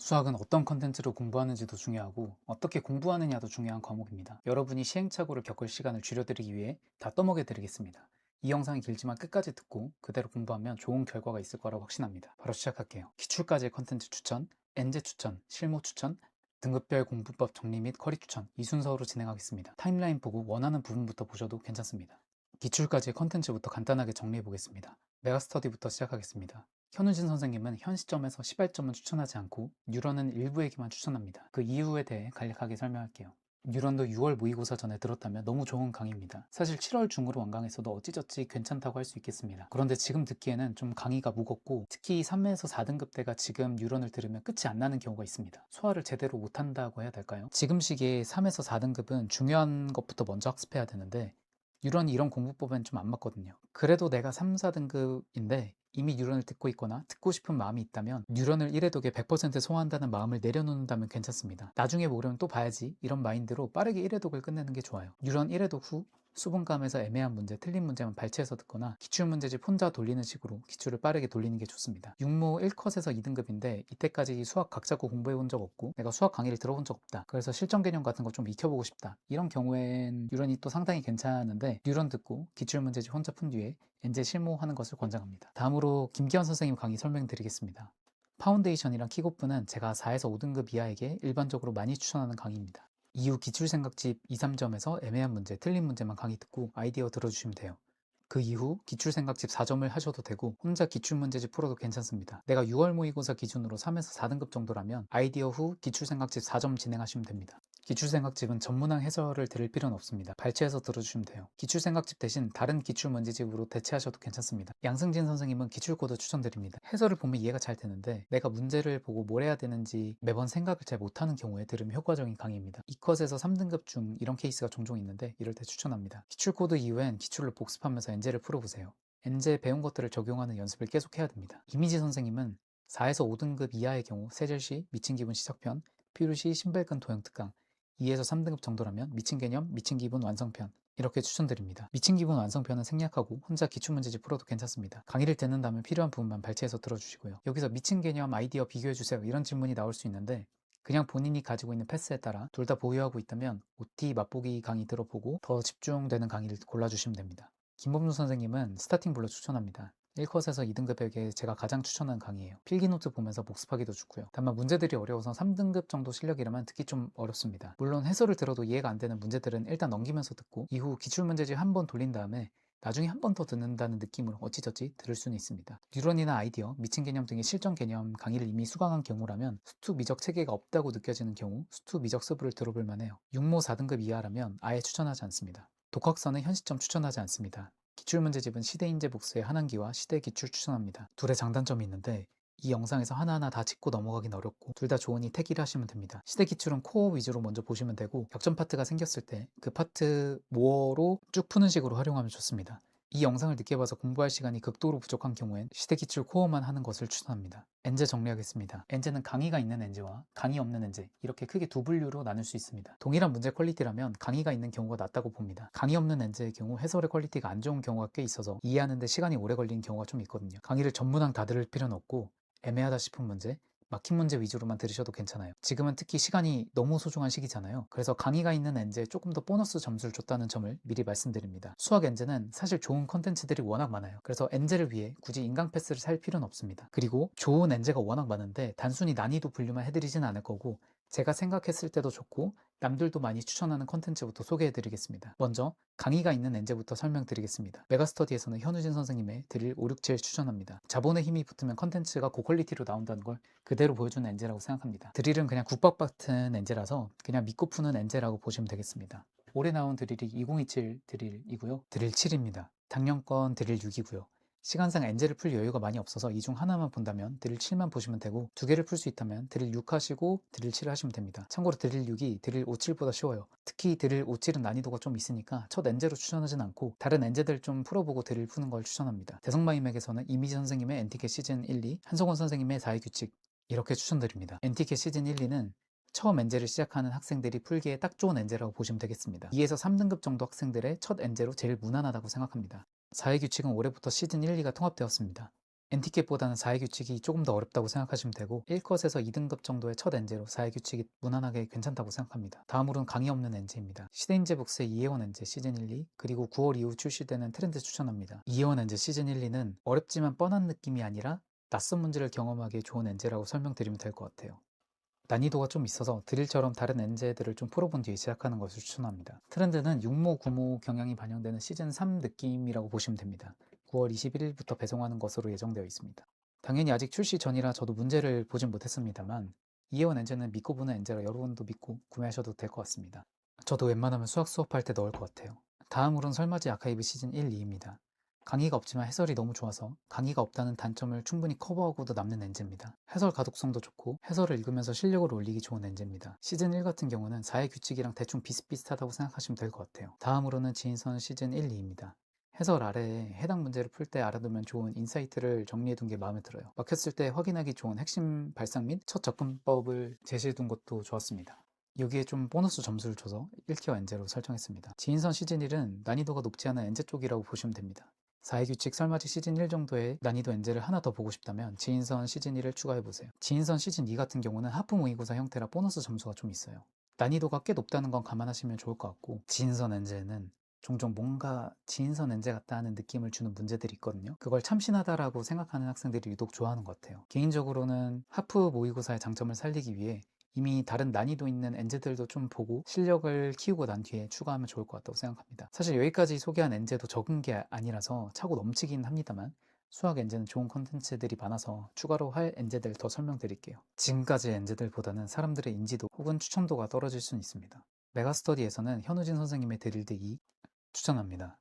수학은 어떤 컨텐츠로 공부하는지도 중요하고 어떻게 공부하느냐도 중요한 과목입니다. 여러분이 시행착오를 겪을 시간을 줄여드리기 위해 다 떠먹여 드리겠습니다. 이 영상이 길지만 끝까지 듣고 그대로 공부하면 좋은 결과가 있을 거라고 확신합니다. 바로 시작할게요. 기출까지의 컨텐츠 추천, 엔제 추천, 실무 추천, 등급별 공부법 정리 및 쿼리 추천 이 순서로 진행하겠습니다. 타임라인 보고 원하는 부분부터 보셔도 괜찮습니다. 기출까지의 컨텐츠부터 간단하게 정리해 보겠습니다. 메가스터디부터 시작하겠습니다. 현우진 선생님은 현 시점에서 시발점은 추천하지 않고 뉴런은 일부에게만 추천합니다. 그 이유에 대해 간략하게 설명할게요. 뉴런도 6월 모의고사 전에 들었다면 너무 좋은 강의입니다. 사실 7월 중으로 완강했어도 어찌저찌 괜찮다고 할 수 있겠습니다. 그런데 지금 듣기에는 좀 강의가 무겁고 특히 3에서 4등급 대가 지금 뉴런을 들으면 끝이 안 나는 경우가 있습니다. 소화를 제대로 못한다고 해야 될까요? 지금 시기에 3에서 4등급은 중요한 것부터 먼저 학습해야 되는데 뉴런이 이런 공부법엔 좀 안 맞거든요. 그래도 내가 3, 4등급인데 이미 뉴런을 듣고 있거나 듣고 싶은 마음이 있다면 뉴런을 1회 독에 100% 소화한다는 마음을 내려놓는다면 괜찮습니다. 나중에 모르면 또 봐야지 이런 마인드로 빠르게 1회 독을 끝내는 게 좋아요. 뉴런 1회 독 후 수분감에서 애매한 문제, 틀린 문제만 발췌해서 듣거나 기출문제집 혼자 돌리는 식으로 기출을 빠르게 돌리는 게 좋습니다. 육모 1컷에서 2등급인데 이때까지 수학 각 잡고 공부해 본 적 없고 내가 수학 강의를 들어본 적 없다. 그래서 실전 개념 같은 거 좀 익혀보고 싶다. 이런 경우엔 뉴런이 또 상당히 괜찮은데 뉴런 듣고 기출문제집 혼자 푼 뒤에 엔제 실무하는 것을 권장합니다. 다음으로 김기현 선생님 강의 설명드리겠습니다. 파운데이션이랑 킥오프는 제가 4에서 5등급 이하에게 일반적으로 많이 추천하는 강의입니다. 이후 기출생각집 2, 3점에서 애매한 문제, 틀린 문제만 강의 듣고 아이디어 들어주시면 돼요. 그 이후 기출생각집 4점을 하셔도 되고 혼자 기출문제집 풀어도 괜찮습니다. 내가 6월 모의고사 기준으로 3에서 4등급 정도라면 아이디어 후 기출생각집 4점 진행하시면 됩니다. 기출생각집은 전문항 해설을 들을 필요는 없습니다. 발췌해서 들어주시면 돼요. 기출생각집 대신 다른 기출문제집으로 대체하셔도 괜찮습니다. 양승진 선생님은 기출코드 추천드립니다. 해설을 보면 이해가 잘 되는데 내가 문제를 보고 뭘 해야 되는지 매번 생각을 잘 못하는 경우에 들으면 효과적인 강의입니다. 2컷에서 3등급 중 이런 케이스가 종종 있는데 이럴 때 추천합니다. 기출코드 이후엔 기출을 복습하면서 엔제를 풀어보세요. 엔제 배운 것들을 적용하는 연습을 계속해야 됩니다. 이미지 선생님은 4에서 5등급 이하의 경우 세젤시, 미친 기분 시작편, 피루시, 신발끈 도형 특강, 2에서 3등급 정도라면 미친 개념, 미친 기분 완성편 이렇게 추천드립니다. 미친 기분 완성편은 생략하고 혼자 기출문제집 풀어도 괜찮습니다. 강의를 듣는다면 필요한 부분만 발췌해서 들어주시고요. 여기서 미친 개념 아이디어 비교해주세요 이런 질문이 나올 수 있는데 그냥 본인이 가지고 있는 패스에 따라 둘 다 보유하고 있다면 OT 맛보기 강의 들어보고 더 집중되는 강의를 골라주시면 됩니다. 김범수 선생님은 스타팅 블루 추천합니다. 1컷에서 2등급에게 제가 가장 추천하는 강의예요. 필기노트 보면서 복습하기도 좋고요. 다만 문제들이 어려워서 3등급 정도 실력이라면 듣기 좀 어렵습니다. 물론 해설을 들어도 이해가 안 되는 문제들은 일단 넘기면서 듣고 이후 기출문제집 한 번 돌린 다음에 나중에 한 번 더 듣는다는 느낌으로 어찌저찌 들을 수는 있습니다. 뉴런이나 아이디어, 미친 개념 등의 실전 개념 강의를 이미 수강한 경우라면 수투 미적 체계가 없다고 느껴지는 경우 수투 미적 서브를 들어볼 만해요. 6모 4등급 이하라면 아예 추천하지 않습니다. 독학서는 현 시점 추천하지 않습니다. 기출문제집은 시대인재 복수의 한한기와 시대 기출 추천합니다. 둘의 장단점이 있는데 이 영상에서 하나하나 다 짚고 넘어가긴 어렵고 둘 다 좋으니 택일 하시면 됩니다. 시대 기출은 코어 위주로 먼저 보시면 되고 격전 파트가 생겼을 때 그 파트 모어로 쭉 푸는 식으로 활용하면 좋습니다. 이 영상을 늦게 봐서 공부할 시간이 극도로 부족한 경우엔 시대 기출 코어만 하는 것을 추천합니다. 엔제 정리하겠습니다. 엔제는 강의가 있는 엔제와 강의 없는 엔제 이렇게 크게 두 분류로 나눌 수 있습니다. 동일한 문제 퀄리티라면 강의가 있는 경우가 낫다고 봅니다. 강의 없는 엔제의 경우 해설의 퀄리티가 안 좋은 경우가 꽤 있어서 이해하는데 시간이 오래 걸리는 경우가 좀 있거든요. 강의를 전문항 다 들을 필요는 없고 애매하다 싶은 문제, 막힌 문제 위주로만 들으셔도 괜찮아요. 지금은 특히 시간이 너무 소중한 시기잖아요. 그래서 강의가 있는 엔제에 조금 더 보너스 점수를 줬다는 점을 미리 말씀드립니다. 수학 엔제는 사실 좋은 컨텐츠들이 워낙 많아요. 그래서 엔제를 위해 굳이 인강 패스를 살 필요는 없습니다. 그리고 좋은 엔제가 워낙 많은데 단순히 난이도 분류만 해드리진 않을 거고 제가 생각했을 때도 좋고 남들도 많이 추천하는 컨텐츠부터 소개해드리겠습니다. 먼저 강의가 있는 엔제부터 설명드리겠습니다. 메가스터디에서는 현우진 선생님의 드릴 5, 6, 7 추천합니다. 자본의 힘이 붙으면 컨텐츠가 고퀄리티로 나온다는 걸 그대로 보여주는 엔제라고 생각합니다. 드릴은 그냥 국밥 같은 엔제라서 그냥 믿고 푸는 엔제라고 보시면 되겠습니다. 올해 나온 드릴이 2027 드릴이고요. 드릴 7입니다. 작년 건 드릴 6이고요. 시간상 엔제를 풀 여유가 많이 없어서 이 중 하나만 본다면 드릴 7만 보시면 되고 두 개를 풀 수 있다면 드릴 6 하시고 드릴 7 하시면 됩니다. 참고로 드릴 6이 드릴 5, 7보다 쉬워요. 특히 드릴 5, 7은 난이도가 좀 있으니까 첫 엔제로 추천하진 않고 다른 엔제들 좀 풀어보고 드릴 푸는 걸 추천합니다. 대성마이맥에서는 이미지 선생님의 엔티켓 시즌 1, 2, 한성원 선생님의 4의 규칙 이렇게 추천드립니다. 엔티켓 시즌 1, 2는 처음 엔제를 시작하는 학생들이 풀기에 딱 좋은 엔제라고 보시면 되겠습니다. 2에서 3등급 정도 학생들의 첫 엔제로 제일 무난하다고 생각합니다. 4의 규칙은 올해부터 시즌 1, 2가 통합되었습니다. 엔티켓보다는 4의 규칙이 조금 더 어렵다고 생각하시면 되고 1컷에서 2등급 정도의 첫 엔제로 4의 규칙이 무난하게 괜찮다고 생각합니다. 다음으로는 강의 없는 엔제입니다. 시대인재 북스의 이혜원 엔제 시즌 1, 2 그리고 9월 이후 출시되는 트렌드 추천합니다. 이혜원 엔제 시즌 1, 2는 어렵지만 뻔한 느낌이 아니라 낯선 문제를 경험하기에 좋은 엔제라고 설명드리면 될 것 같아요. 난이도가 좀 있어서 드릴처럼 다른 엔제들을 좀 풀어본 뒤에 시작하는 것을 추천합니다. 트렌드는 육모, 구모 경향이 반영되는 시즌 3 느낌이라고 보시면 됩니다. 9월 21일부터 배송하는 것으로 예정되어 있습니다. 당연히 아직 출시 전이라 저도 문제를 보진 못했습니다만 이혜원 엔제는 믿고 보는 엔제라 여러분도 믿고 구매하셔도 될 것 같습니다. 저도 웬만하면 수학 수업할 때 넣을 것 같아요. 다음으로는 설맞이 아카이브 시즌 1, 2입니다. 강의가 없지만 해설이 너무 좋아서 강의가 없다는 단점을 충분히 커버하고도 남는 엔제입니다. 해설 가독성도 좋고 해설을 읽으면서 실력을 올리기 좋은 엔제입니다. 시즌 1 같은 경우는 4의 규칙이랑 대충 비슷비슷하다고 생각하시면 될 것 같아요. 다음으로는 지인선 시즌 1, 2입니다. 해설 아래에 해당 문제를 풀 때 알아두면 좋은 인사이트를 정리해둔 게 마음에 들어요. 막혔을 때 확인하기 좋은 핵심 발상 및 첫 접근법을 제시해둔 것도 좋았습니다. 여기에 좀 보너스 점수를 줘서 1티어 엔제로 설정했습니다. 지인선 시즌 1은 난이도가 높지 않은 엔제 쪽이라고 보시면 됩니다. 4의 규칙 설맞이 시즌 1 정도의 난이도 엔제를 하나 더 보고 싶다면 지인선 시즌 1을 추가해보세요. 지인선 시즌 2 같은 경우는 하프 모의고사 형태라 보너스 점수가 좀 있어요. 난이도가 꽤 높다는 건 감안하시면 좋을 것 같고 지인선 엔제는 종종 뭔가 지인선 엔제 같다 하는 느낌을 주는 문제들이 있거든요. 그걸 참신하다라고 생각하는 학생들이 유독 좋아하는 것 같아요. 개인적으로는 하프 모의고사의 장점을 살리기 위해 이미 다른 난이도 있는 엔제들도 좀 보고 실력을 키우고 난 뒤에 추가하면 좋을 것 같다고 생각합니다. 사실 여기까지 소개한 엔제도 적은 게 아니라서 차고 넘치긴 합니다만 수학 엔제는 좋은 콘텐츠들이 많아서 추가로 할 엔제들 더 설명드릴게요. 지금까지 엔제들보다는 사람들의 인지도 혹은 추천도가 떨어질 수는 있습니다. 메가스터디에서는 현우진 선생님의 드릴드 2 추천합니다.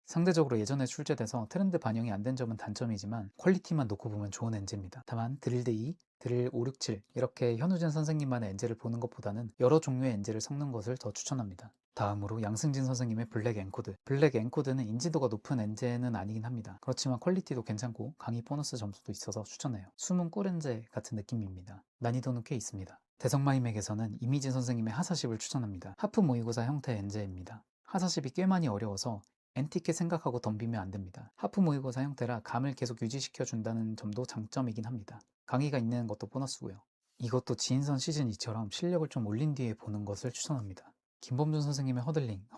상대적으로 예전에 출제돼서 트렌드 반영이 안 된 점은 단점이지만 퀄리티만 놓고 보면 좋은 엔제입니다. 다만 드릴드 2, 드릴 5, 6, 7 이렇게 현우진 선생님만의 엔제를 보는 것보다는 여러 종류의 엔제를 섞는 것을 더 추천합니다. 다음으로 양승진 선생님의 블랙 엔코드. 블랙 엔코드는 인지도가 높은 엔제는 아니긴 합니다. 그렇지만 퀄리티도 괜찮고 강의 보너스 점수도 있어서 추천해요. 숨은 꿀 엔제 같은 느낌입니다. 난이도는 꽤 있습니다. 대성마이맥에서는 이미진 선생님의 하사십을 추천합니다. 하프 모의고사 형태 엔제입니다. 하사십이 꽤 많이 어려워서 엔티켓 생각하고 덤비면 안 됩니다. 하프 모의고사 형태라 감을 계속 유지시켜 준다는 점도 장점이긴 합니다. 강의가 있는 것도 보너스고요. 이것도 지인선 시즌 2처럼 실력을 좀 올린 뒤에 보는 것을 추천합니다. 김범준 선생님의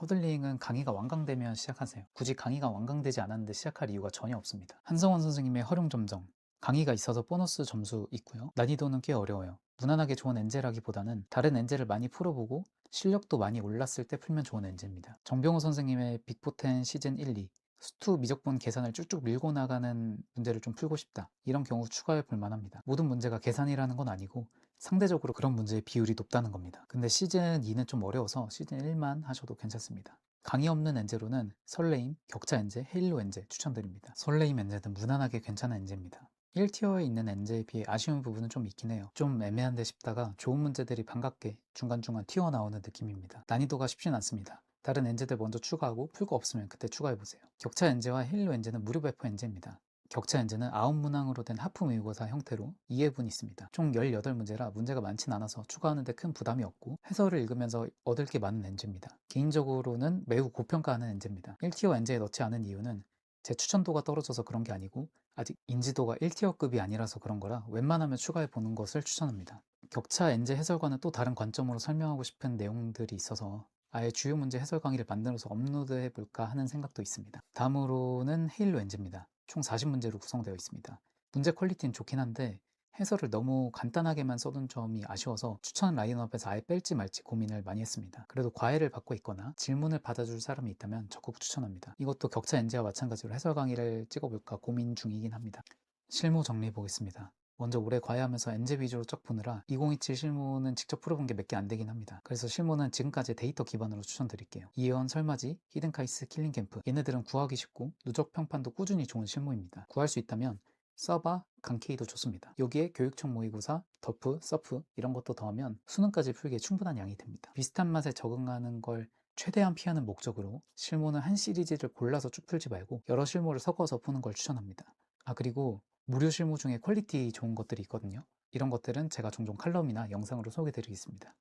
허들링은 강의가 완강되면 시작하세요. 굳이 강의가 완강되지 않았는데 시작할 이유가 전혀 없습니다. 한성원 선생님의 허룡점정, 강의가 있어서 보너스 점수 있고요. 난이도는 꽤 어려워요. 무난하게 좋은 엔제라기보다는 다른 엔제를 많이 풀어보고 실력도 많이 올랐을 때 풀면 좋은 엔제입니다. 정병호 선생님의 빅포텐 시즌 1, 2 수투 미적분 계산을 쭉쭉 밀고 나가는 문제를 좀 풀고 싶다. 이런 경우 추가해 볼 만합니다. 모든 문제가 계산이라는 건 아니고 상대적으로 그런 문제의 비율이 높다는 겁니다. 근데 시즌 2는 좀 어려워서 시즌 1만 하셔도 괜찮습니다. 강의 없는 엔제로는 설레임, 격차 엔제, 헤일로 엔제 추천드립니다. 설레임 엔제는 무난하게 괜찮은 엔제입니다. 1티어에 있는 엔제에 비해 아쉬운 부분은 좀 있긴 해요. 좀 애매한데 싶다가 좋은 문제들이 반갑게 중간중간 튀어나오는 느낌입니다. 난이도가 쉽진 않습니다. 다른 엔제들 먼저 추가하고 풀 거 없으면 그때 추가해보세요. 격차 엔제와 헤일로 엔제는 무료 배포 엔제입니다. 격차 엔제는 9문항으로 된 하프 모의고사 형태로 2회분이 있습니다. 총 18문제라 문제가 많진 않아서 추가하는데 큰 부담이 없고 해설을 읽으면서 얻을 게 많은 엔제입니다. 개인적으로는 매우 고평가하는 엔제입니다. 1티어 엔제에 넣지 않은 이유는 제 추천도가 떨어져서 그런 게 아니고 아직 인지도가 1티어급이 아니라서 그런 거라 웬만하면 추가해 보는 것을 추천합니다. 격차 엔제 해설과는 또 다른 관점으로 설명하고 싶은 내용들이 있어서 아예 주요 문제 해설 강의를 만들어서 업로드해 볼까 하는 생각도 있습니다. 다음으로는 헤일로 엔제입니다. 총 40문제로 구성되어 있습니다. 문제 퀄리티는 좋긴 한데 해설을 너무 간단하게만 써둔 점이 아쉬워서 추천 라인업에서 아예 뺄지 말지 고민을 많이 했습니다. 그래도 과외를 받고 있거나 질문을 받아줄 사람이 있다면 적극 추천합니다. 이것도 격차 엔제와 마찬가지로 해설 강의를 찍어볼까 고민 중이긴 합니다. 실무 정리해 보겠습니다. 먼저 올해 과외하면서 엔제 위주로 쫙 보느라 2027 실무는 직접 풀어본 게 몇 개 안 되긴 합니다. 그래서 실무는 지금까지 데이터 기반으로 추천드릴게요. 이혜원, 설맞이, 히든카이스, 킬링캠프 얘네들은 구하기 쉽고 누적 평판도 꾸준히 좋은 실무입니다. 구할 수 있다면 서바, 강케이도 좋습니다. 여기에 교육청 모의고사, 더프, 서프 이런 것도 더하면 수능까지 풀기에 충분한 양이 됩니다. 비슷한 맛에 적응하는 걸 최대한 피하는 목적으로 실무는 한 시리즈를 골라서 쭉 풀지 말고 여러 실무를 섞어서 푸는 걸 추천합니다. 그리고 무료 실무 중에 퀄리티 좋은 것들이 있거든요. 이런 것들은 제가 종종 칼럼이나 영상으로 소개드리겠습니다.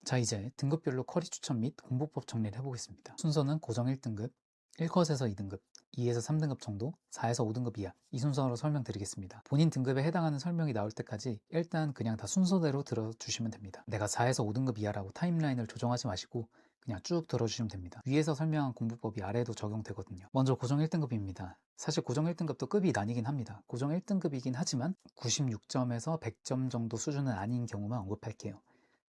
자, 이제 등급별로 쿼리 추천 및 공부법 정리를 해보겠습니다. 순서는 고정 1등급, 1컷에서 2등급, 2에서 3등급 정도, 4에서 5등급 이하 이 순서로 설명드리겠습니다. 본인 등급에 해당하는 설명이 나올 때까지 일단 그냥 다 순서대로 들어주시면 됩니다. 내가 4에서 5등급 이하라고 타임라인을 조정하지 마시고 그냥 쭉 들어주시면 됩니다. 위에서 설명한 공부법이 아래에도 적용되거든요. 먼저 고정 1등급입니다. 사실 고정 1등급도 급이 나뉘긴 합니다. 고정 1등급이긴 하지만 96점에서 100점 정도 수준은 아닌 경우만 언급할게요.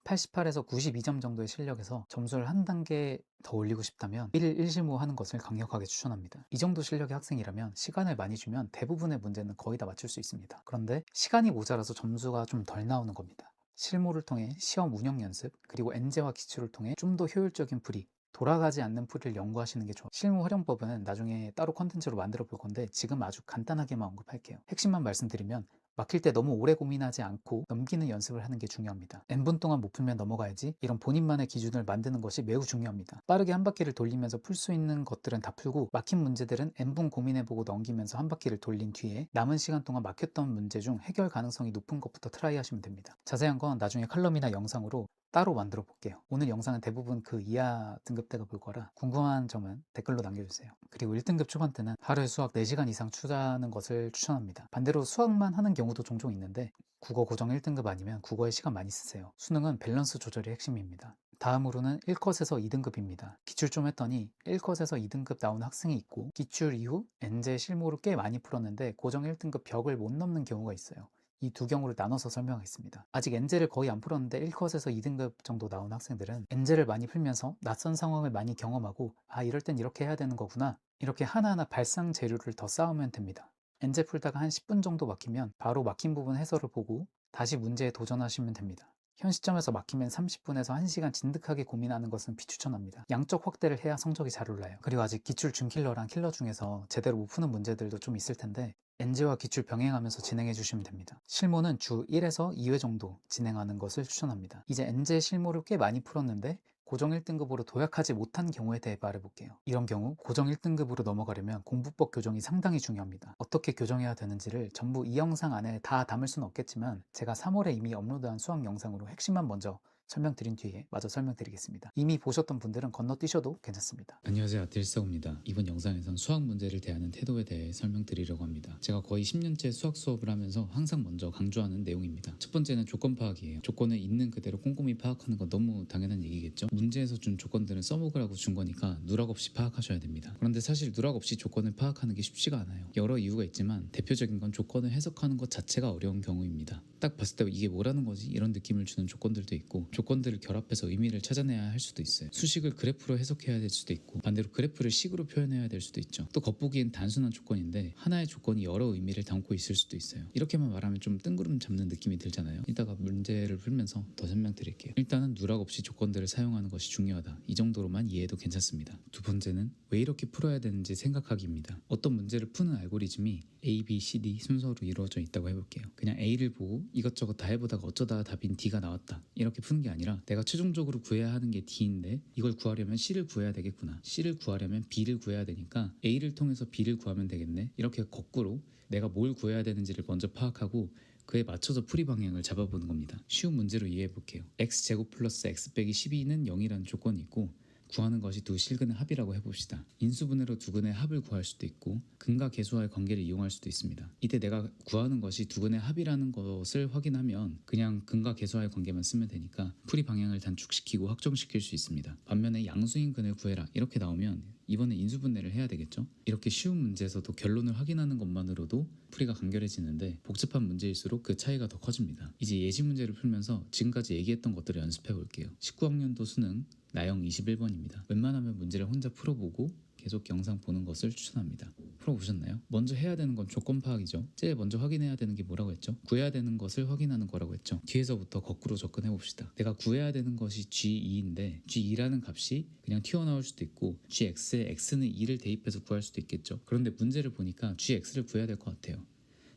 88에서 92점 정도의 실력에서 점수를 한 단계 더 올리고 싶다면 1일 1실무 하는 것을 강력하게 추천합니다. 이 정도 실력의 학생이라면 시간을 많이 주면 대부분의 문제는 거의 다 맞출 수 있습니다. 그런데 시간이 모자라서 점수가 좀 덜 나오는 겁니다. 실무를 통해 시험 운영 연습, 그리고 엔제와 기출을 통해 좀 더 효율적인 풀이, 돌아가지 않는 풀이를 연구하시는 게 좋아요. 실무 활용법은 나중에 따로 컨텐츠로 만들어 볼 건데 지금 아주 간단하게만 언급할게요. 핵심만 말씀드리면 막힐 때 너무 오래 고민하지 않고 넘기는 연습을 하는 게 중요합니다. n분 동안 못 풀면 넘어가야지, 이런 본인만의 기준을 만드는 것이 매우 중요합니다. 빠르게 한 바퀴를 돌리면서 풀 수 있는 것들은 다 풀고 막힌 문제들은 n분 고민해보고 넘기면서 한 바퀴를 돌린 뒤에 남은 시간 동안 막혔던 문제 중 해결 가능성이 높은 것부터 트라이 하시면 됩니다. 자세한 건 나중에 칼럼이나 영상으로 따로 만들어 볼게요. 오늘 영상은 대부분 그 이하 등급대가 볼 거라 궁금한 점은 댓글로 남겨주세요. 그리고 1등급 초반 때는 하루에 수학 4시간 이상 투자하는 것을 추천합니다. 반대로 수학만 하는 경우도 종종 있는데 국어 고정 1등급 아니면 국어에 시간 많이 쓰세요. 수능은 밸런스 조절이 핵심입니다. 다음으로는 1컷에서 2등급입니다. 기출 좀 했더니 1컷에서 2등급 나온 학생이 있고 기출 이후 엔제 실무를 꽤 많이 풀었는데 고정 1등급 벽을 못 넘는 경우가 있어요. 이 두 경우를 나눠서 설명하겠습니다. 아직 엔제를 거의 안 풀었는데 1컷에서 2등급 정도 나온 학생들은 엔제를 많이 풀면서 낯선 상황을 많이 경험하고 아, 이럴 땐 이렇게 해야 되는 거구나, 이렇게 하나하나 발상 재료를 더 쌓으면 됩니다. 엔제 풀다가 한 10분 정도 막히면 바로 막힌 부분 해설을 보고 다시 문제에 도전하시면 됩니다. 현 시점에서 막히면 30분에서 1시간 진득하게 고민하는 것은 비추천합니다. 양적 확대를 해야 성적이 잘 올라요. 그리고 아직 기출 준킬러랑 킬러 중에서 제대로 못 푸는 문제들도 좀 있을 텐데 엔제와 기출 병행하면서 진행해 주시면 됩니다. 실무는 주 1에서 2회 정도 진행하는 것을 추천합니다. 이제 엔제 실무를 꽤 많이 풀었는데 고정 1등급으로 도약하지 못한 경우에 대해 말해볼게요. 이런 경우 고정 1등급으로 넘어가려면 공부법 교정이 상당히 중요합니다. 어떻게 교정해야 되는지를 전부 이 영상 안에 다 담을 수는 없겠지만 제가 3월에 이미 업로드한 수학 영상으로 핵심만 먼저 설명드린 뒤에 마저 설명드리겠습니다. 이미 보셨던 분들은 건너뛰셔도 괜찮습니다. 안녕하세요, 아틀사우입니다. 이번 영상에선 수학 문제를 대하는 태도에 대해 설명드리려고 합니다. 제가 거의 10년째 수학 수업을 하면서 항상 먼저 강조하는 내용입니다. 첫 번째는 조건 파악이에요. 조건을 있는 그대로 꼼꼼히 파악하는 건 너무 당연한 얘기겠죠. 문제에서 준 조건들은 써먹으라고 준 거니까 누락 없이 파악하셔야 됩니다. 그런데 사실 누락 없이 조건을 파악하는 게 쉽지가 않아요. 여러 이유가 있지만 대표적인 건 조건을 해석하는 것 자체가 어려운 경우입니다. 딱 봤을 때 이게 뭐라는 거지? 이런 느낌을 주는 조건들도 있고, 조건들을 결합해서 의미를 찾아내야 할 수도 있어요. 수식을 그래프로 해석해야 될 수도 있고, 반대로 그래프를 식으로 표현해야 될 수도 있죠. 또 겉보기엔 단순한 조건인데 하나의 조건이 여러 의미를 담고 있을 수도 있어요. 이렇게만 말하면 좀 뜬구름 잡는 느낌이 들잖아요. 이따가 문제를 풀면서 더 설명드릴게요. 일단은 누락 없이 조건들을 사용하는 것이 중요하다, 이 정도로만 이해해도 괜찮습니다. 두 번째는 왜 이렇게 풀어야 되는지 생각하기입니다. 어떤 문제를 푸는 알고리즘이 A, B, C, D 순서로 이루어져 있다고 해볼게요. 그냥 A를 보고 이것저것 다 해보다가 어쩌다 답인 D가 나왔다, 이렇게 푸는 게 아니라 내가 최종적으로 구해야 하는 게 D인데 이걸 구하려면 C를 구해야 되겠구나, C를 구하려면 B를 구해야 되니까 A를 통해서 B를 구하면 되겠네, 이렇게 거꾸로 내가 뭘 구해야 되는지를 먼저 파악하고 그에 맞춰서 풀이 방향을 잡아보는 겁니다. 쉬운 문제로 이해해 볼게요. x제곱 플러스 x 빼기 12는 0이라는 조건이 있고 구하는 것이 두 실근의 합이라고 해봅시다. 인수분해로 두 근의 합을 구할 수도 있고 근과 계수와의 관계를 이용할 수도 있습니다. 이때 내가 구하는 것이 두 근의 합이라는 것을 확인하면 그냥 근과 계수와의 관계만 쓰면 되니까 풀이 방향을 단축시키고 확정시킬 수 있습니다. 반면에 양수인 근을 구해라, 이렇게 나오면 이번에 인수분해를 해야 되겠죠. 이렇게 쉬운 문제에서도 결론을 확인하는 것만으로도 풀이가 간결해지는데 복잡한 문제일수록 그 차이가 더 커집니다. 이제 예시 문제를 풀면서 지금까지 얘기했던 것들을 연습해 볼게요. 19학년도 수능 나영 21번입니다. 웬만하면 문제를 혼자 풀어보고 계속 영상 보는 것을 추천합니다. 풀어보셨나요? 먼저 해야 되는 건 조건 파악이죠. 제일 먼저 확인해야 되는 게 뭐라고 했죠? 구해야 되는 것을 확인하는 거라고 했죠. 뒤에서부터 거꾸로 접근해 봅시다. 내가 구해야 되는 것이 G2인데 G2라는 값이 그냥 튀어나올 수도 있고 Gx에 X는 2를 대입해서 구할 수도 있겠죠. 그런데 문제를 보니까 Gx를 구해야 될 것 같아요.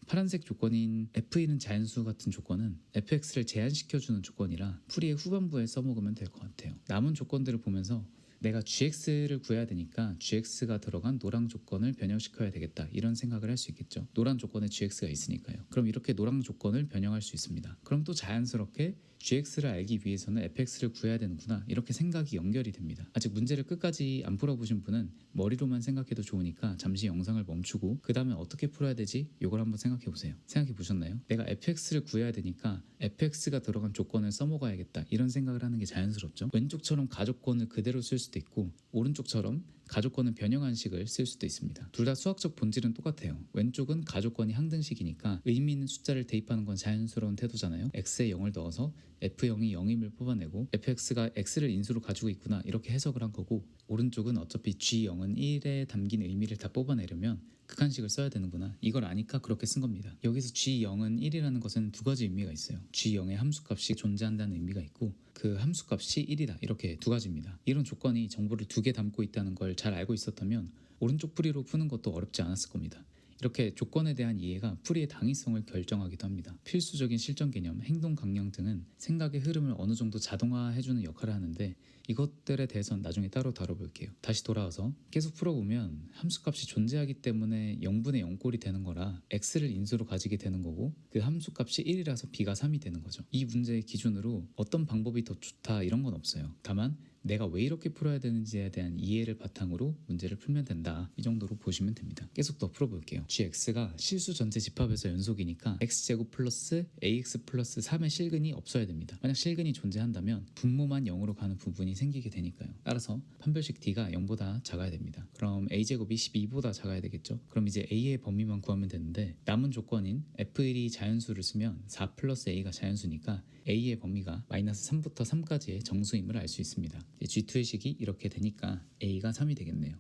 파란색 조건인 F1은 자연수 같은 조건은 fx를 제한시켜주는 조건이라 풀이의 후반부에 써먹으면 될 것 같아요. 남은 조건들을 보면서 내가 gx를 구해야 되니까 gx가 들어간 노랑 조건을 변형시켜야 되겠다 이런 생각을 할 수 있겠죠. 노란 조건에 gx가 있으니까요. 그럼 이렇게 노랑 조건을 변형할 수 있습니다. 그럼 또 자연스럽게 gx를 알기 위해서는 fx를 구해야 되는구나 이렇게 생각이 연결이 됩니다. 아직 문제를 끝까지 안 풀어보신 분은 머리로만 생각해도 좋으니까 잠시 영상을 멈추고 그 다음에 어떻게 풀어야 되지? 이걸 한번 생각해 보세요. 생각해 보셨나요? 내가 fx를 구해야 되니까 fx가 들어간 조건을 써먹어야겠다 이런 생각을 하는 게 자연스럽죠. 왼쪽처럼 가조건을 그대로 쓸 수도 있고 오른쪽처럼 가조건을 변형한 식을 쓸 수도 있습니다. 둘 다 수학적 본질은 똑같아요. 왼쪽은 가조건이 항등식이니까 의미 있는 숫자를 대입하는 건 자연스러운 태도잖아요. x에 0을 넣어서 f0이 0임을 뽑아내고 fx가 x를 인수로 가지고 있구나 이렇게 해석을 한 거고 오른쪽은 어차피 g0은 1에 담긴 의미를 다 뽑아내려면 극한식을 써야 되는구나 이걸 아니까 그렇게 쓴 겁니다. 여기서 g0은 1이라는 것은 두 가지 의미가 있어요. g0의 함수값이 존재한다는 의미가 있고 그 함수값이 1이다 이렇게 두 가지입니다. 이런 조건이 정보를 두 개 담고 있다는 걸 잘 알고 있었다면 오른쪽 풀이로 푸는 것도 어렵지 않았을 겁니다. 이렇게 조건에 대한 이해가 풀이의 당위성을 결정하기도 합니다. 필수적인 실전 개념, 행동 강령 등은 생각의 흐름을 어느 정도 자동화해주는 역할을 하는데 이것들에 대해서는 나중에 따로 다뤄볼게요. 다시 돌아와서 계속 풀어보면 함수값이 존재하기 때문에 0분의 0꼴이 되는 거라 x를 인수로 가지게 되는 거고 그 함수값이 1이라서 b가 3이 되는 거죠. 이 문제의 기준으로 어떤 방법이 더 좋다 이런 건 없어요. 다만 내가 왜 이렇게 풀어야 되는지에 대한 이해를 바탕으로 문제를 풀면 된다 이 정도로 보시면 됩니다. 계속 더 풀어볼게요. gx가 실수 전체 집합에서 연속이니까 x제곱 플러스 ax 플러스 3의 실근이 없어야 됩니다. 만약 실근이 존재한다면 분모만 0으로 가는 부분이 생기게 되니까요. 따라서 판별식 d가 0보다 작아야 됩니다. 그럼 a제곱이 12보다 작아야 되겠죠. 그럼 이제 a의 범위만 구하면 되는데 남은 조건인 f1이 자연수를 쓰면 4 플러스 a가 자연수니까 a의 범위가 마이너스 3부터 3까지의 정수임을 알 수 있습니다. G2의 식이 이렇게 되니까 a가 3이 되겠네요.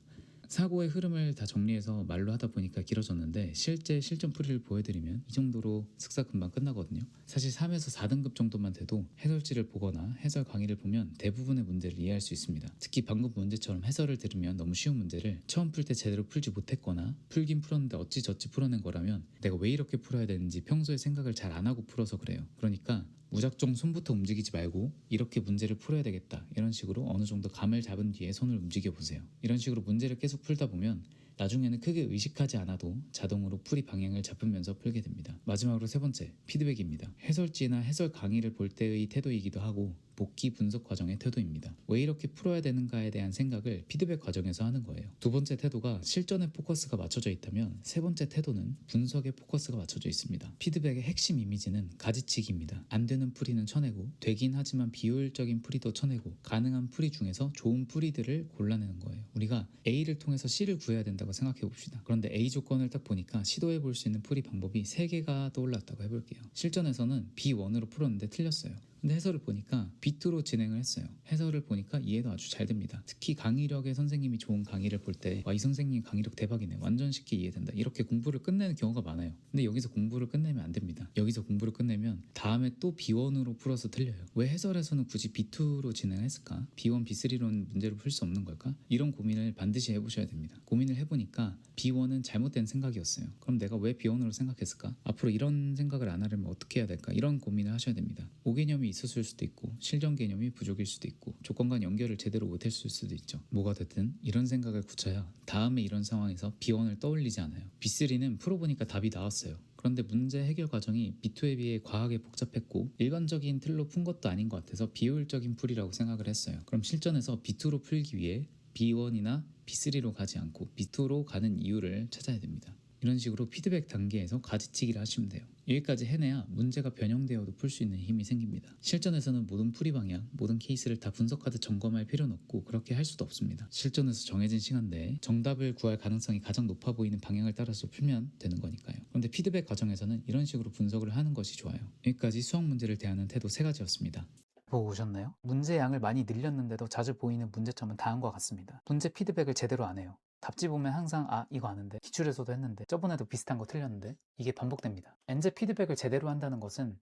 사고의 흐름을 다 정리해서 말로 하다 보니까 길어졌는데 실제 실전 풀이를 보여드리면 이 정도로 슥싹 금방 끝나거든요. 사실 3에서 4등급 정도만 돼도 해설지를 보거나 해설 강의를 보면 대부분의 문제를 이해할 수 있습니다. 특히 방금 문제처럼 해설을 들으면 너무 쉬운 문제를 처음 풀 때 제대로 풀지 못했거나 풀긴 풀었는데 어찌저찌 풀어낸 거라면 내가 왜 이렇게 풀어야 되는지 평소에 생각을 잘 안 하고 풀어서 그래요. 그러니까 무작정 손부터 움직이지 말고 이렇게 문제를 풀어야 되겠다 이런 식으로 어느 정도 감을 잡은 뒤에 손을 움직여 보세요. 이런 식으로 문제를 계속 풀다 보면 나중에는 크게 의식하지 않아도 자동으로 풀이 방향을 잡으면서 풀게 됩니다. 마지막으로 세 번째, 피드백입니다. 해설지나 해설 강의를 볼 때의 태도이기도 하고 복귀 분석 과정의 태도입니다. 왜 이렇게 풀어야 되는가에 대한 생각을 피드백 과정에서 하는 거예요. 두 번째 태도가 실전에 포커스가 맞춰져 있다면 세 번째 태도는 분석에 포커스가 맞춰져 있습니다. 피드백의 핵심 이미지는 가지치기입니다. 안 되는 풀이는 쳐내고 되긴 하지만 비효율적인 풀이도 쳐내고 가능한 풀이 중에서 좋은 풀이들을 골라내는 거예요. 우리가 A를 통해서 C를 구해야 된다고 생각해 봅시다. 그런데 A 조건을 딱 보니까 시도해 볼 수 있는 풀이 방법이 3개가 떠올랐다고 해볼게요. 실전에서는 B1으로 풀었는데 틀렸어요. 근데 해설을 보니까 B2로 진행을 했어요. 해설을 보니까 이해도 아주 잘 됩니다. 특히 강의력의 선생님이 좋은 강의를 볼 때 와, 이 선생님 강의력 대박이네, 완전 쉽게 이해된다, 이렇게 공부를 끝내는 경우가 많아요. 근데 여기서 공부를 끝내면 안 됩니다. 여기서 공부를 끝내면 다음에 또 B1으로 풀어서 틀려요. 왜 해설에서는 굳이 B2로 진행했을까? B1, B3로는 문제를 풀 수 없는 걸까? 이런 고민을 반드시 해보셔야 됩니다. 고민을 해보니까 B1은 잘못된 생각이었어요. 그럼 내가 왜 B1으로 생각했을까? 앞으로 이런 생각을 안 하려면 어떻게 해야 될까? 이런 고민을 하셔야 됩니다. 5개념이 있었을 수도 있고 실전 개념이 부족일 수도 있고 조건 간 연결을 제대로 못했을 수도 있죠. 뭐가 됐든 이런 생각을 굳혀야 다음에 이런 상황에서 B1을 떠올리지 않아요. B3는 풀어보니까 답이 나왔어요. 그런데 문제 해결 과정이 B2에 비해 과하게 복잡했고 일반적인 틀로 푼 것도 아닌 것 같아서 비효율적인 풀이라고 생각을 했어요. 그럼 실전에서 B2로 풀기 위해 B1이나 B3로 가지 않고 B2로 가는 이유를 찾아야 됩니다. 이런 식으로 피드백 단계에서 가지치기를 하시면 돼요. 여기까지 해내야 문제가 변형되어도 풀 수 있는 힘이 생깁니다. 실전에서는 모든 풀이 방향, 모든 케이스를 다 분석하듯 점검할 필요는 없고 그렇게 할 수도 없습니다. 실전에서 정해진 시간 내에 정답을 구할 가능성이 가장 높아 보이는 방향을 따라서 풀면 되는 거니까요. 그런데 피드백 과정에서는 이런 식으로 분석을 하는 것이 좋아요. 여기까지 수학 문제를 대하는 태도 3가지였습니다. 보고 오셨나요? 문제 양을 많이 늘렸는데도 자주 보이는 문제점은 다음과 같습니다. 문제 피드백을 제대로 안 해요. 답지 보면 항상 이거 아는데, 기출에서도 했는데, 저번에도 비슷한 거 틀렸는데, 이게 반복됩니다. 엔제 피드백을 제대로 한다는 것은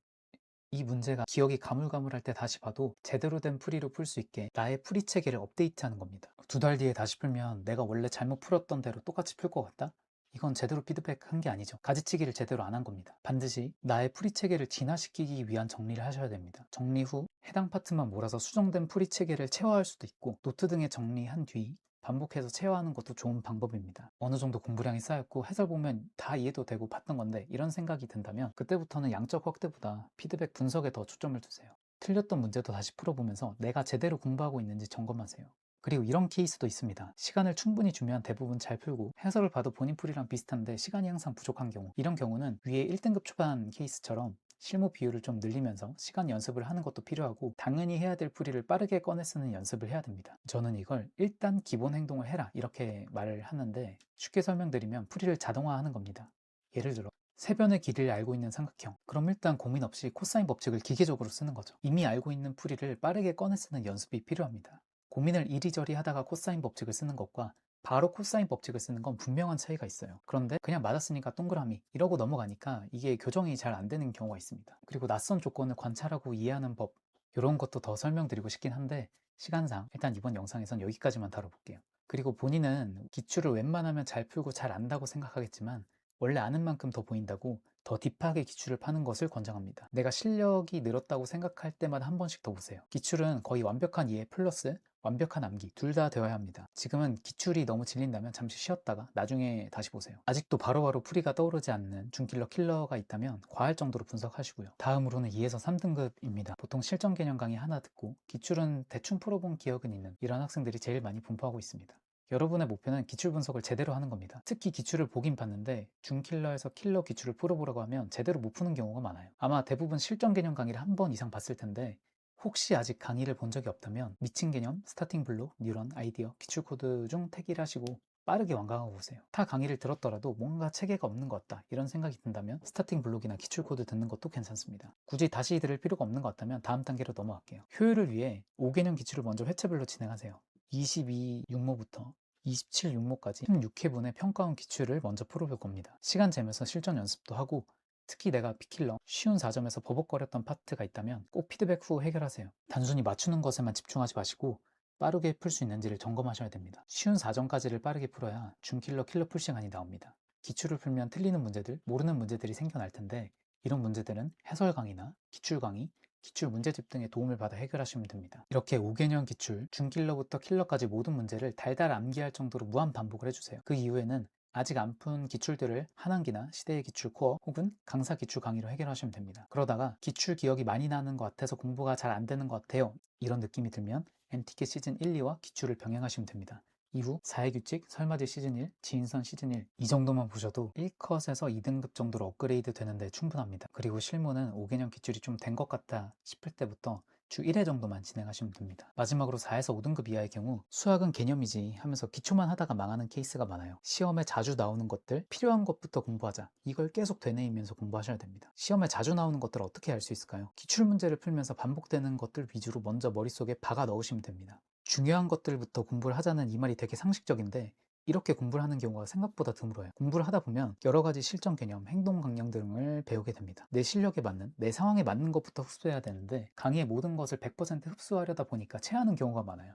이 문제가 기억이 가물가물할 때 다시 봐도 제대로 된 풀이로 풀 수 있게 나의 풀이 체계를 업데이트하는 겁니다. 2달 뒤에 다시 풀면 내가 원래 잘못 풀었던 대로 똑같이 풀 것 같다? 이건 제대로 피드백한 게 아니죠. 가지치기를 제대로 안 한 겁니다. 반드시 나의 풀이 체계를 진화시키기 위한 정리를 하셔야 됩니다. 정리 후 해당 파트만 몰아서 수정된 풀이 체계를 체화할 수도 있고, 노트 등에 정리한 뒤 반복해서 체화하는 것도 좋은 방법입니다. 어느 정도 공부량이 쌓였고 해설 보면 다 이해도 되고 봤던 건데 이런 생각이 든다면 그때부터는 양적 확대보다 피드백 분석에 더 초점을 두세요. 틀렸던 문제도 다시 풀어보면서 내가 제대로 공부하고 있는지 점검하세요. 그리고 이런 케이스도 있습니다. 시간을 충분히 주면 대부분 잘 풀고 해설을 봐도 본인 풀이랑 비슷한데 시간이 항상 부족한 경우, 이런 경우는 위에 1등급 초반 케이스처럼 실무 비율을 좀 늘리면서 시간 연습을 하는 것도 필요하고, 당연히 해야 될 풀이를 빠르게 꺼내 쓰는 연습을 해야 됩니다. 저는 이걸 일단 기본 행동을 해라 이렇게 말을 하는데, 쉽게 설명드리면 풀이를 자동화하는 겁니다. 예를 들어 세변의 길이를 알고 있는 삼각형, 그럼 일단 고민 없이 코사인 법칙을 기계적으로 쓰는 거죠. 이미 알고 있는 풀이를 빠르게 꺼내 쓰는 연습이 필요합니다. 고민을 이리저리 하다가 코사인 법칙을 쓰는 것과 바로 코사인 법칙을 쓰는 건 분명한 차이가 있어요. 그런데 그냥 맞았으니까 동그라미 이러고 넘어가니까 이게 교정이 잘 안 되는 경우가 있습니다. 그리고 낯선 조건을 관찰하고 이해하는 법, 이런 것도 더 설명드리고 싶긴 한데 시간상 일단 이번 영상에선 여기까지만 다뤄볼게요. 그리고 본인은 기출을 웬만하면 잘 풀고 잘 안다고 생각하겠지만 원래 아는 만큼 더 보인다고 더 딥하게 기출을 파는 것을 권장합니다. 내가 실력이 늘었다고 생각할 때마다 한 번씩 더 보세요. 기출은 거의 완벽한 이해 플러스 완벽한 암기 둘 다 되어야 합니다. 지금은 기출이 너무 질린다면 잠시 쉬었다가 나중에 다시 보세요. 아직도 바로바로 풀이가 떠오르지 않는 준킬러 킬러가 있다면 과할 정도로 분석하시고요. 다음으로는 2에서 3등급입니다. 보통 실전 개념 강의 하나 듣고 기출은 대충 풀어본 기억은 있는 이런 학생들이 제일 많이 분포하고 있습니다. 여러분의 목표는 기출 분석을 제대로 하는 겁니다. 특히 기출을 보긴 봤는데 준킬러에서 킬러 기출을 풀어보라고 하면 제대로 못 푸는 경우가 많아요. 아마 대부분 실전 개념 강의를 한 번 이상 봤을 텐데 혹시 아직 강의를 본 적이 없다면 미친 개념, 스타팅 블록, 뉴런, 아이디어, 기출 코드 중 택일 하시고 빠르게 완강하고 보세요. 타 강의를 들었더라도 뭔가 체계가 없는 것 같다 이런 생각이 든다면 스타팅 블록이나 기출 코드 듣는 것도 괜찮습니다. 굳이 다시 들을 필요가 없는 것 같다면 다음 단계로 넘어갈게요. 효율을 위해 5개념 기출을 먼저 회차별로 진행하세요. 22 육모부터 27 육모까지 16회분의 평가원 기출을 먼저 풀어볼 겁니다. 시간 재면서 실전 연습도 하고, 특히 내가 비킬러 쉬운 4점에서 버벅거렸던 파트가 있다면 꼭 피드백 후 해결하세요. 단순히 맞추는 것에만 집중하지 마시고 빠르게 풀 수 있는지를 점검하셔야 됩니다. 쉬운 4점까지를 빠르게 풀어야 준킬러 킬러 풀 시간이 나옵니다. 기출을 풀면 틀리는 문제들, 모르는 문제들이 생겨날 텐데 이런 문제들은 해설 강의나 기출 강의, 기출 문제집 등의 도움을 받아 해결하시면 됩니다. 이렇게 5개년 기출, 준킬러부터 킬러까지 모든 문제를 달달 암기할 정도로 무한 반복을 해주세요. 그 이후에는 아직 안 푼 기출들을 한 학기나 시대의 기출 코어 혹은 강사 기출 강의로 해결하시면 됩니다. 그러다가 기출 기억이 많이 나는 것 같아서 공부가 잘 안 되는 것 같아요 이런 느낌이 들면 MTK 시즌 1, 2와 기출을 병행하시면 됩니다. 이후 4회 규칙, 설맞이 시즌 1, 지인선 시즌 1, 이 정도만 보셔도 1컷에서 2등급 정도로 업그레이드 되는데 충분합니다. 그리고 실무는 5개년 기출이 좀 된 것 같다 싶을 때부터 주 1회 정도만 진행하시면 됩니다. 마지막으로 4에서 5등급 이하의 경우 수학은 개념이지 하면서 기초만 하다가 망하는 케이스가 많아요. 시험에 자주 나오는 것들, 필요한 것부터 공부하자, 이걸 계속 되뇌이면서 공부하셔야 됩니다. 시험에 자주 나오는 것들을 어떻게 알 수 있을까요? 기출 문제를 풀면서 반복되는 것들 위주로 먼저 머릿속에 박아 넣으시면 됩니다. 중요한 것들부터 공부를 하자는 이 말이 되게 상식적인데 이렇게 공부를 하는 경우가 생각보다 드물어요. 공부를 하다 보면 여러 가지 실전 개념, 행동 강령 등을 배우게 됩니다. 내 실력에 맞는, 내 상황에 맞는 것부터 흡수해야 되는데 강의의 모든 것을 100% 흡수하려다 보니까 체하는 경우가 많아요.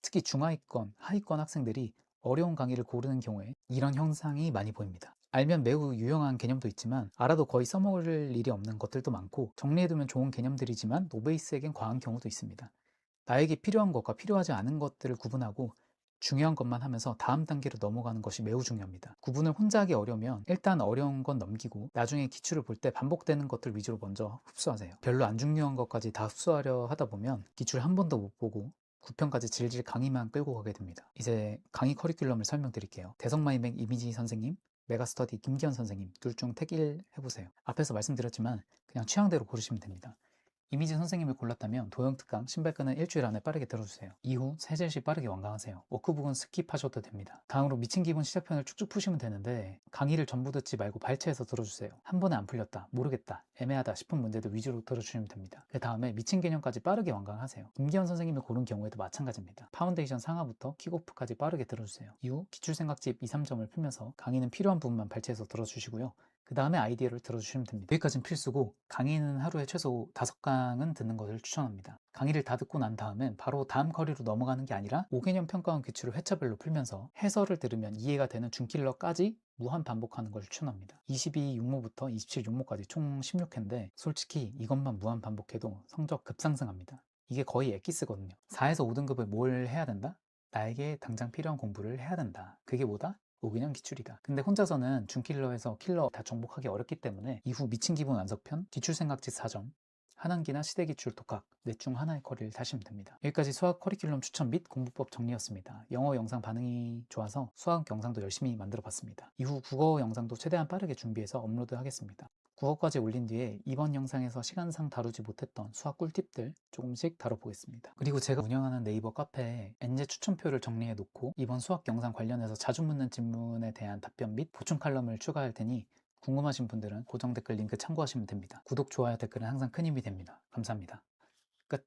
특히 중하위권, 하위권 학생들이 어려운 강의를 고르는 경우에 이런 현상이 많이 보입니다. 알면 매우 유용한 개념도 있지만 알아도 거의 써먹을 일이 없는 것들도 많고, 정리해두면 좋은 개념들이지만 노베이스에겐 과한 경우도 있습니다. 나에게 필요한 것과 필요하지 않은 것들을 구분하고 중요한 것만 하면서 다음 단계로 넘어가는 것이 매우 중요합니다. 구분을 혼자 하기 어려우면 일단 어려운 건 넘기고 나중에 기출을 볼 때 반복되는 것들 위주로 먼저 흡수하세요. 별로 안 중요한 것까지 다 흡수하려 하다 보면 기출 한 번도 못 보고 9편까지 질질 강의만 끌고 가게 됩니다. 이제 강의 커리큘럼을 설명드릴게요. 대성마이맹 이미지 선생님, 메가스터디 김기현 선생님 둘 중 택일 해보세요. 앞에서 말씀드렸지만 그냥 취향대로 고르시면 됩니다. 이미지 선생님을 골랐다면 도형특강, 신발끈은 일주일 안에 빠르게 들어주세요. 이후 세제시 빠르게 완강하세요. 워크북은 스킵하셔도 됩니다. 다음으로 미친 기분 시작편을 쭉쭉 푸시면 되는데 강의를 전부 듣지 말고 발췌해서 들어주세요. 한 번에 안 풀렸다, 모르겠다, 애매하다 싶은 문제들 위주로 들어주시면 됩니다. 그 다음에 미친 개념까지 빠르게 완강하세요. 김기현 선생님을 고른 경우에도 마찬가지입니다. 파운데이션 상하부터 킥오프까지 빠르게 들어주세요. 이후 기출생각집 2, 3점을 풀면서 강의는 필요한 부분만 발췌해서 들어주시고요. 그 다음에 아이디어를 들어주시면 됩니다. 여기까지는 필수고 강의는 하루에 최소 5강은 듣는 것을 추천합니다. 강의를 다 듣고 난 다음엔 바로 다음 커리로 넘어가는 게 아니라 5개념 평가원 기출을 회차별로 풀면서 해설을 들으면 이해가 되는 준킬러까지 무한 반복하는 것을 추천합니다. 22육모부터 27육모까지 총 16회인데 솔직히 이것만 무한 반복해도 성적 급상승합니다. 이게 거의 엑기스거든요. 4에서 5등급을 뭘 해야 된다? 나에게 당장 필요한 공부를 해야 된다. 그게 뭐다? 5개념 기출이다. 근데 혼자서는 준킬러에서 킬러 다 정복하기 어렵기 때문에 이후 미친 기본 완석편, 기출생각지 4점, 한한기나 시대기출 독학 넷 중 하나의 커리를 다시면 됩니다. 여기까지 수학 커리큘럼 추천 및 공부법 정리였습니다. 영어 영상 반응이 좋아서 수학 영상도 열심히 만들어 봤습니다. 이후 국어 영상도 최대한 빠르게 준비해서 업로드 하겠습니다. 국어까지 올린 뒤에 이번 영상에서 시간상 다루지 못했던 수학 꿀팁들 조금씩 다뤄보겠습니다. 그리고 제가 운영하는 네이버 카페에 엔제 추천표를 정리해 놓고 이번 수학 영상 관련해서 자주 묻는 질문에 대한 답변 및 보충 칼럼을 추가할 테니 궁금하신 분들은 고정 댓글 링크 참고하시면 됩니다. 구독, 좋아요, 댓글은 항상 큰 힘이 됩니다. 감사합니다. 끝.